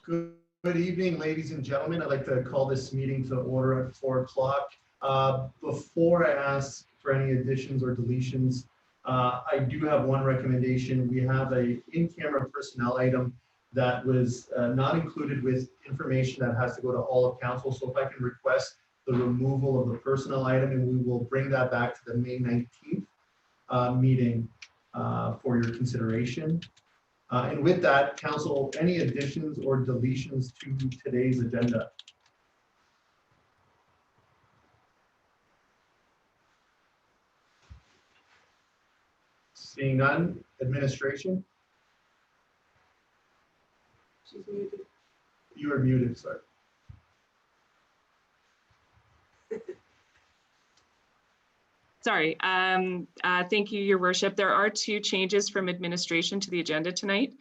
Good evening, ladies and gentlemen. I'd like to call this meeting to order at 4 o'clock. Before I ask for any additions or deletions, I do have one recommendation. We have a in-camera personnel item that was not included with information that has to go to all of council. So if I can request the removal of the personnel item, and we will bring that back to the May 19th meeting for your consideration. And with that, council, any additions or deletions to today's agenda? Seeing none, administration? She's muted. You are muted, sir. Sorry. Thank you, Your Worship. There are two changes from administration to the agenda tonight.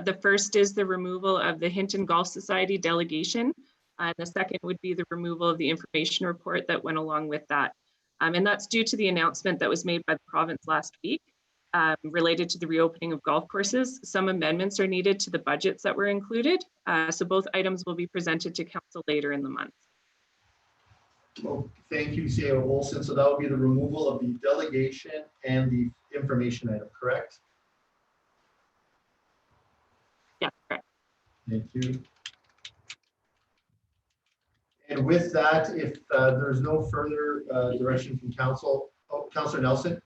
The first is the removal of the Hinton Golf Society delegation. And the second would be the removal of the information report that went along with that. And that's due to the announcement that was made by the province last week related to the reopening of golf courses. Some amendments are needed to the budgets that were included. So both items will be presented to council later in the month. Well, thank you, CEO Olson. So that would be the removal of the delegation and the information item, correct? Yeah, correct. Thank you. And with that, if there's no further direction from council, Councillor Nelson.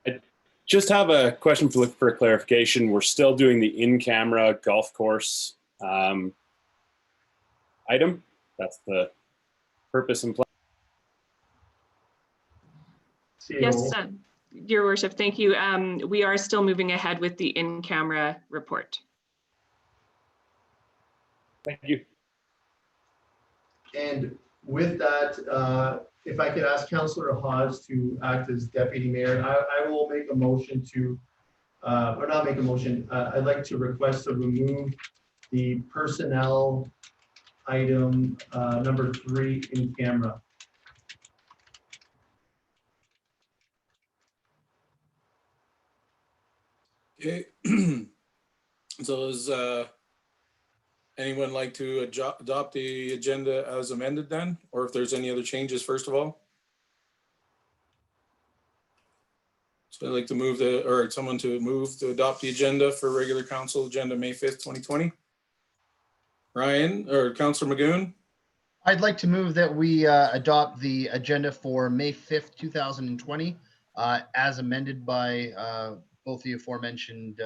I just have a question for clarification. We're still doing the in-camera golf course item. That's the purpose and plan. Yes, Your Worship, thank you. We are still moving ahead with the in-camera report. Thank you. And with that, if I could ask Councillor Hawes to act as deputy mayor, I will make a motion to, or not make a motion, I'd like to request to remove the personnel item number 3 in camera. Okay. So is anyone like to adopt the agenda as amended then? Or if there's any other changes, first of all? So I'd like to move someone to move to adopt the agenda for regular council agenda May 5th, 2020. Ryan or Councillor Magoon? I'd like to move that we adopt the agenda for May 5th, 2020, as amended by both the aforementioned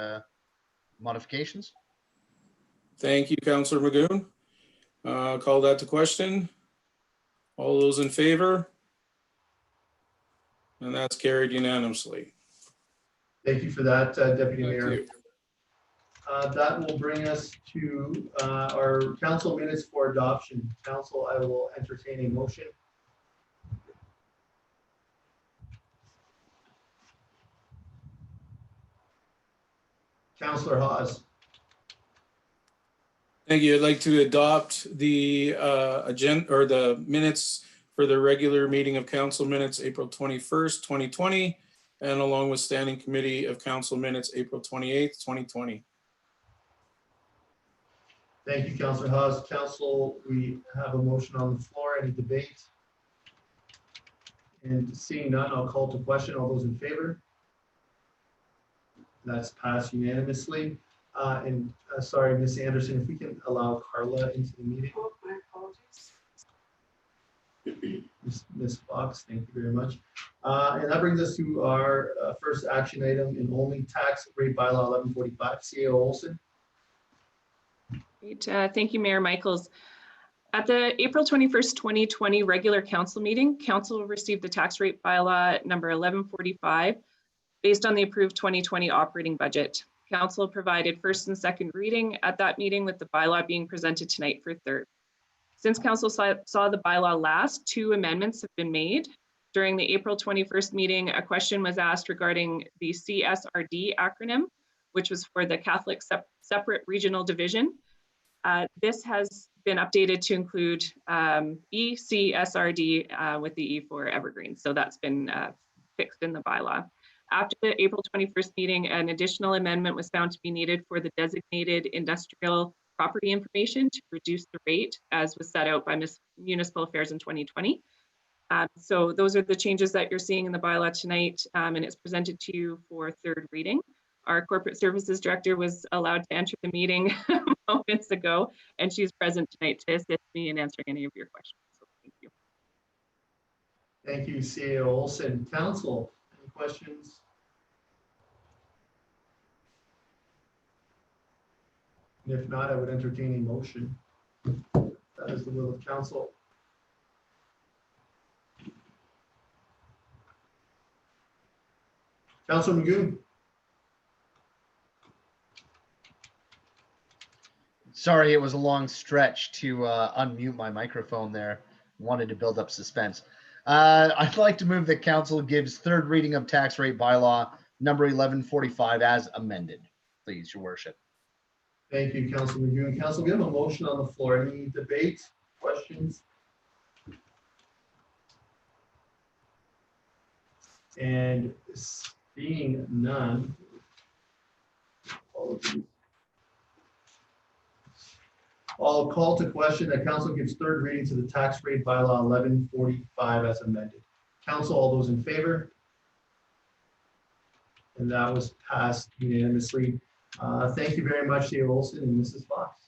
modifications. Thank you, Councillor Magoon. Call that to question. All those in favor? And that's carried unanimously. Thank you for that, Deputy Thank Mayor. you. That will bring us to our council minutes for adoption. Council, I will entertain a motion. Councillor Hawes. Thank you. I'd like to adopt the agenda or the minutes for the regular meeting of council minutes, April 21st, 2020, and along with standing committee of council minutes, April 28th, 2020. Thank you, Councillor Hawes. Council, we have a motion on the floor. Any debate? And seeing none, I'll call to question. All those in favor? That's passed unanimously. Sorry, Ms. Anderson, if we can allow Carla into the meeting. Oh, my apologies. Ms. Fox, thank you very much. And that brings us to our first action item in only tax rate bylaw 1145. CEO Olson. Great. Thank you, Mayor Michaels. At the April 21st, 2020 regular council meeting, council received the tax rate bylaw number 1145 based on the approved 2020 operating budget. Council provided first and second reading at that meeting, with the bylaw being presented tonight for third. Since council saw the bylaw last, 2 amendments have been made. During the April 21st meeting, a question was asked regarding the CSRD acronym, which was for the Catholic Separate Regional Division. This has been updated to include ECSRD with the E for Evergreen. So that's been fixed in the bylaw. After the April 21st meeting, an additional amendment was found to be needed for the designated industrial property information to reduce the rate as was set out by Municipal Affairs in 2020. So those are the changes that you're seeing in the bylaw tonight, and it's presented to you for third reading. Our corporate services director was allowed to enter the meeting moments ago, and she's present tonight to assist me in answering any of your questions. So thank you. Thank you, CAO Olson. Council, any questions? And if not, I would entertain a motion. That is the will of council. Councilor Magoon. Sorry, it was a long stretch to unmute my microphone there. Wanted to build up suspense. I'd like to move that council gives third reading of tax rate bylaw number 1145 as amended. Please, your worship. Thank you, Councilor Magoon. Council, we have a motion on the floor. Any debate, questions? And seeing none, I'll call to question that council gives third reading to the tax rate bylaw 1145 as amended. Council, all those in favor? And that was passed unanimously. Thank you very much, CAO Olson and Mrs. Fox.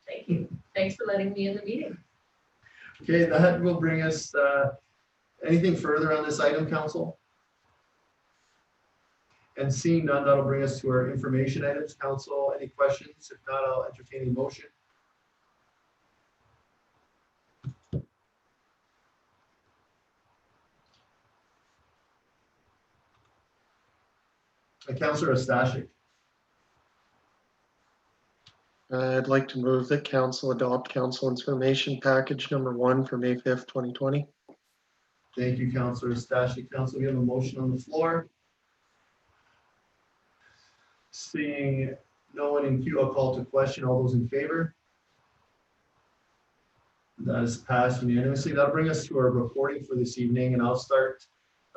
Thank you. Thanks for letting me in the meeting. Okay, that will bring us, anything further on this item, council? And seeing none, that'll bring us to our information items. Council, any questions? If not, I'll entertain a motion. Councilor Stashik. I'd like to move that council adopt council information package number 1 for May 5th, 2020. Thank you, Councilor Stashik. Council, we have a motion on the floor. Seeing no one in queue, I'll call to question. All those in favor? That is passed unanimously. That'll bring us to our reporting for this evening, and I'll start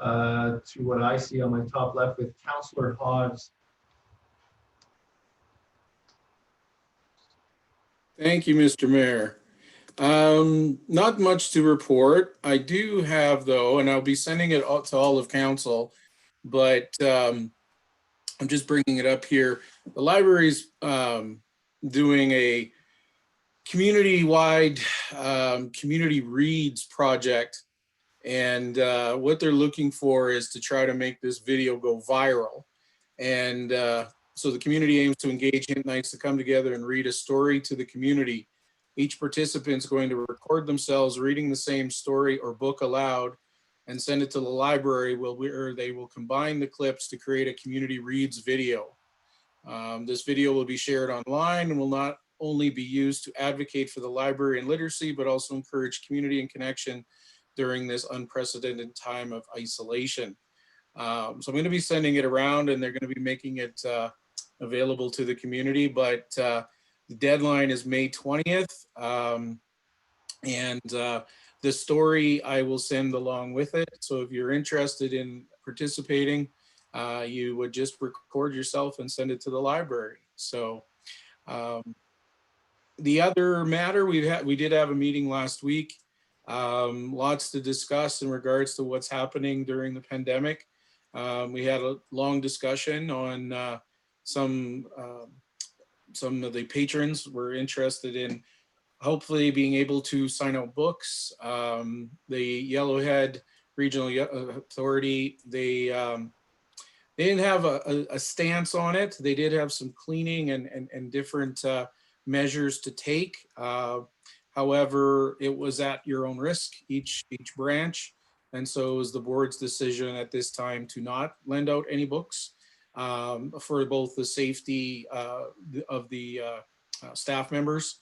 to what I see on my top left with Councilor Hodges. Thank you, Mr. Mayor. Not much to report. I do have, though, and I'll be sending it out to all of council, but I'm just bringing it up here. The library's doing a community-wide community reads project, and what they're looking for is to try to make this video go viral. And so the community aims to engage Hintonites to come together and read a story to the community. Each participant is going to record themselves reading the same story or book aloud and send it to the library where they will combine the clips to create a community reads video. This video will be shared online and will not only be used to advocate for the library and literacy, but also encourage community and connection during this unprecedented time of isolation. So I'm going to be sending it around, and they're going to be making it available to the community, but the deadline is May 20th. The story I will send along with it. So if you're interested in participating, you would just record yourself and send it to the library. So the other matter, we did have a meeting last week. Lots to discuss in regards to what's happening during the pandemic. We had a long discussion on some of the patrons were interested in hopefully being able to sign out books. The Yellowhead Regional Authority, they didn't have a stance on it. They did have some cleaning and different measures to take. However, it was at your own risk, each branch. And so it was the board's decision at this time to not lend out any books for both the safety of the staff members.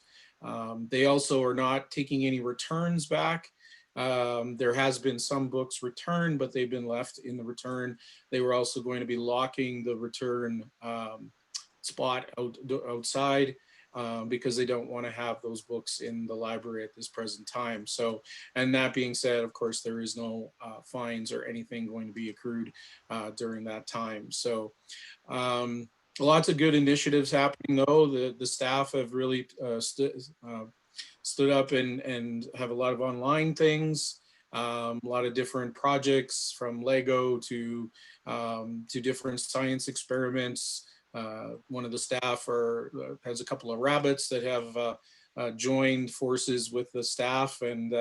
They also are not taking any returns back. There has been some books returned, but they've been left in the return. They were also going to be locking the return spot outside. because they don't want to have those books in the library at this present time. So, and that being said, of course, there is no fines or anything going to be accrued during that time. So lots of good initiatives happening though. The staff have really stood up and have a lot of online things, a lot of different projects from Lego to different science experiments. One of the staff has a couple of rabbits that have joined forces with the staff and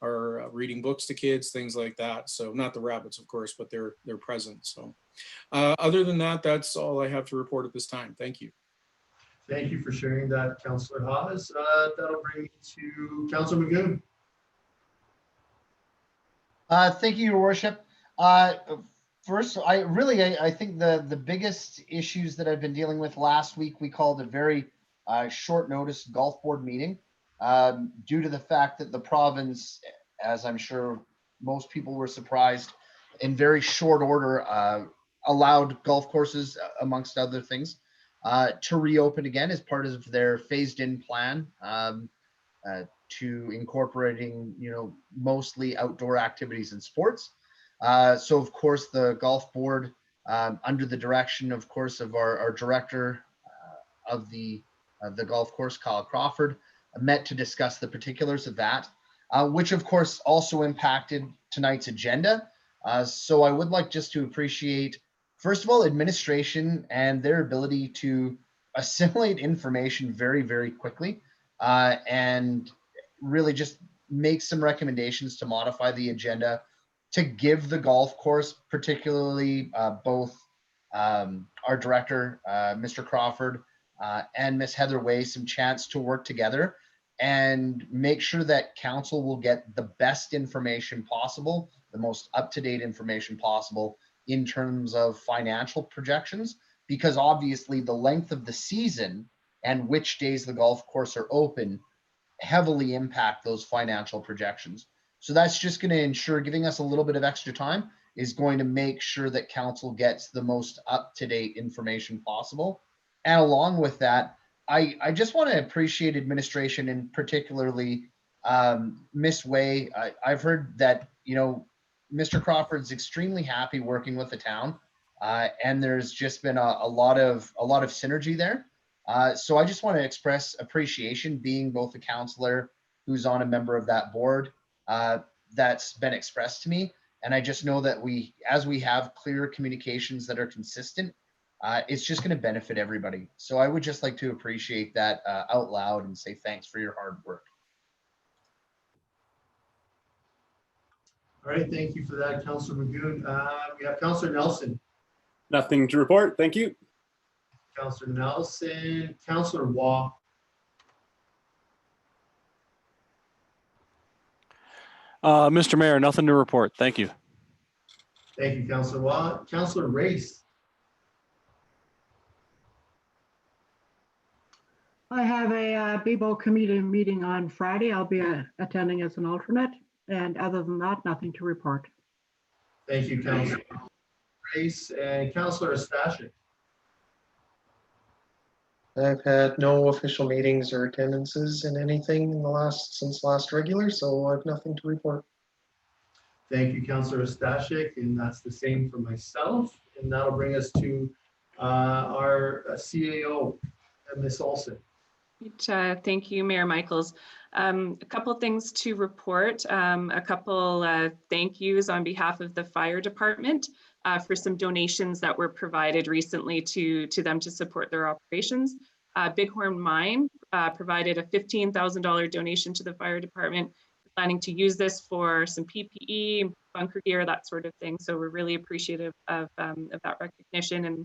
are reading books to kids, things like that. So not the rabbits, of course, but they're present. So other than that, that's all I have to report at this time. Thank you. Thank you for sharing that, Councillor Hawes. That'll bring me to Councillor Magoon. Thank you, Your Worship. First, I think the biggest issues that I've been dealing with last week, we called a very short notice golf board meeting due to the fact that the province, as I'm sure most people were surprised, in very short order allowed golf courses, amongst other things, to reopen again as part of their phased-in plan to incorporating, mostly outdoor activities and sports. So of course the golf board, under the direction, of course, of our director of the golf course, Kyle Crawford, met to discuss the particulars of that, which of course also impacted tonight's agenda. So I would like just to appreciate, first of all, administration and their ability to assimilate information very, very quickly, and really just make some recommendations to modify the agenda to give the golf course, particularly both our director, Mr. Crawford, and Miss Heather Way, some chance to work together and make sure that council will get the best information possible, the most up-to-date information possible in terms of financial projections, because obviously the length of the season and which days the golf course are open heavily impact those financial projections. So that's just going to ensure, giving us a little bit of extra time is going to make sure that council gets the most up-to-date information possible. And along with that, I just want to appreciate administration, and particularly Miss Way. I've heard that, Mr. Crawford's extremely happy working with the town, and there's just been a lot of synergy there. So I just want to express appreciation, being both a councillor who's on a member of that board, that's been expressed to me. And I just know that as we have clear communications that are consistent, it's just going to benefit everybody. So I would just like to appreciate that out loud and say thanks for your hard work. All right, thank you for that, Councillor Magoon. We have Councillor Nelson. Nothing to report. Thank you. Councillor Nelson, Councillor Waugh. Mr. Mayor, nothing to report. Thank you. Thank you, Councillor Waugh. Councillor Race. I have a BBO committee meeting on Friday. I'll be attending as an alternate. And other than that, nothing to report. Thank you, Councillor Race. And Councillor Stashik. I've had no official meetings or attendances in anything in since last regular, so I have nothing to report. Thank you, Councillor Stashik, and that's the same for myself. And that'll bring us to our CAO, Ms. Olson. Thank you, Mayor Michaels. A couple things to report. A couple thank yous on behalf of the fire department for some donations that were provided recently to them to support their operations. Bighorn Mine provided a $15,000 donation to the fire department, planning to use this for some PPE, bunker gear, that sort of thing. So we're really appreciative of that recognition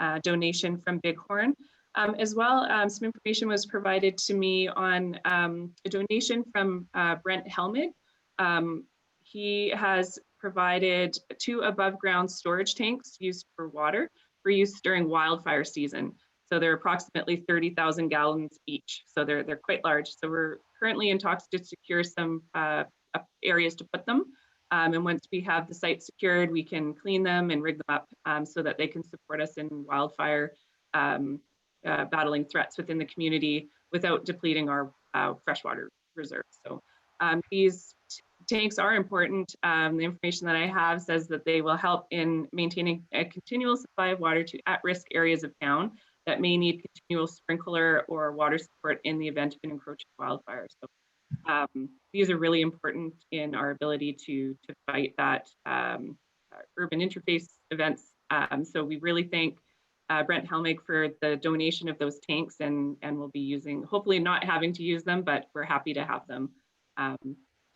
and donation from Bighorn. As well, some information was provided to me on a donation from Brent Helmig. He has provided 2 above ground storage tanks used for water for use during wildfire season. So they're approximately 30,000 gallons each. So they're quite large. So we're currently in talks to secure some areas to put them. And once we have the site secured, we can clean them and rig them up so that they can support us in wildfire battling threats within the community without depleting our freshwater reserves. So these tanks are important. The information that I have says that they will help in maintaining a continual supply of water to at-risk areas of town that may need continual sprinkler or water support in the event of an encroaching wildfire. So these are really important in our ability to fight that urban interface events. So we really thank Brent Helmig for the donation of those tanks, and we'll be using, hopefully not having to use them, but we're happy to have them to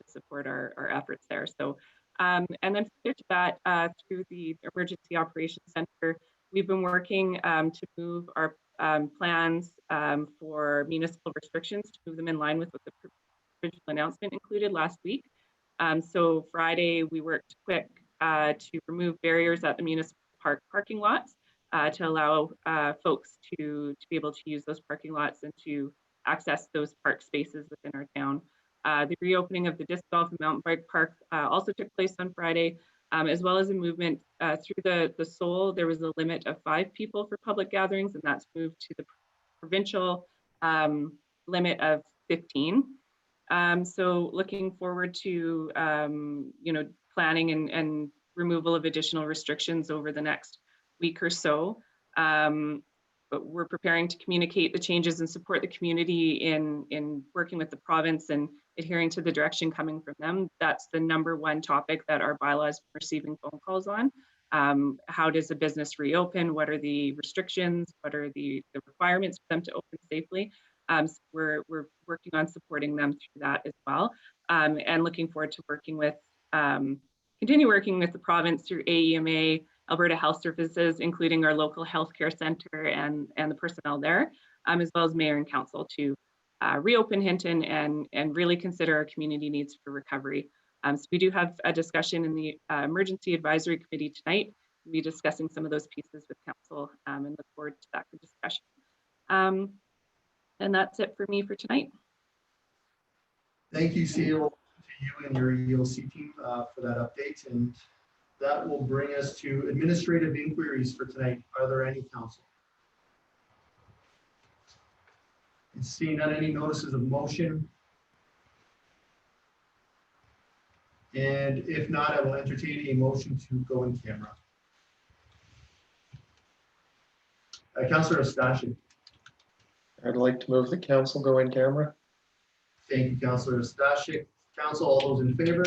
support our efforts there. So, and then further to that, through the Emergency Operations Center, we've been working to move our plans for municipal restrictions, to move them in line with what the provincial announcement included last week. So Friday, we worked quick to remove barriers at the municipal parking lots to allow folks to be able to use those parking lots and to access those park spaces within our town. The reopening of the disc golf and mountain bike park also took place on Friday, as well as a movement through the Seoul. There was a limit of 5 people for public gatherings, and that's moved to the provincial limit of 15. So looking forward to planning and removal of additional restrictions over the next week or so. But we're preparing to communicate the changes and support the community in working with the province and adhering to the direction coming from them. That's the #1 topic that our bylaw is receiving phone calls on. How does a business reopen? What are the restrictions? What are the requirements for them to open safely? So we're working on supporting them through that as well, and looking forward to working with, continue working with the province through AEMA, Alberta Health Services, including our local healthcare center and the personnel there, as well as mayor and council to reopen Hinton and really consider our community needs for recovery. So we do have a discussion in the Emergency Advisory Committee tonight. We'll be discussing some of those pieces with council and look forward to that discussion. And that's it for me for tonight. Thank you, Seal, to you and your EOC team for that update. And that will bring us to administrative inquiries for tonight. Are there any, council? And seeing none, any notices of motion? And if not, I will entertain a motion to go in camera. Councillor Stashik. I'd like to move the council go in camera. Thank you, Councillor Stashik. Council, all those in favor?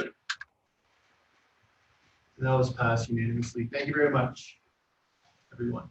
And that was passed unanimously. Thank you very much, everyone.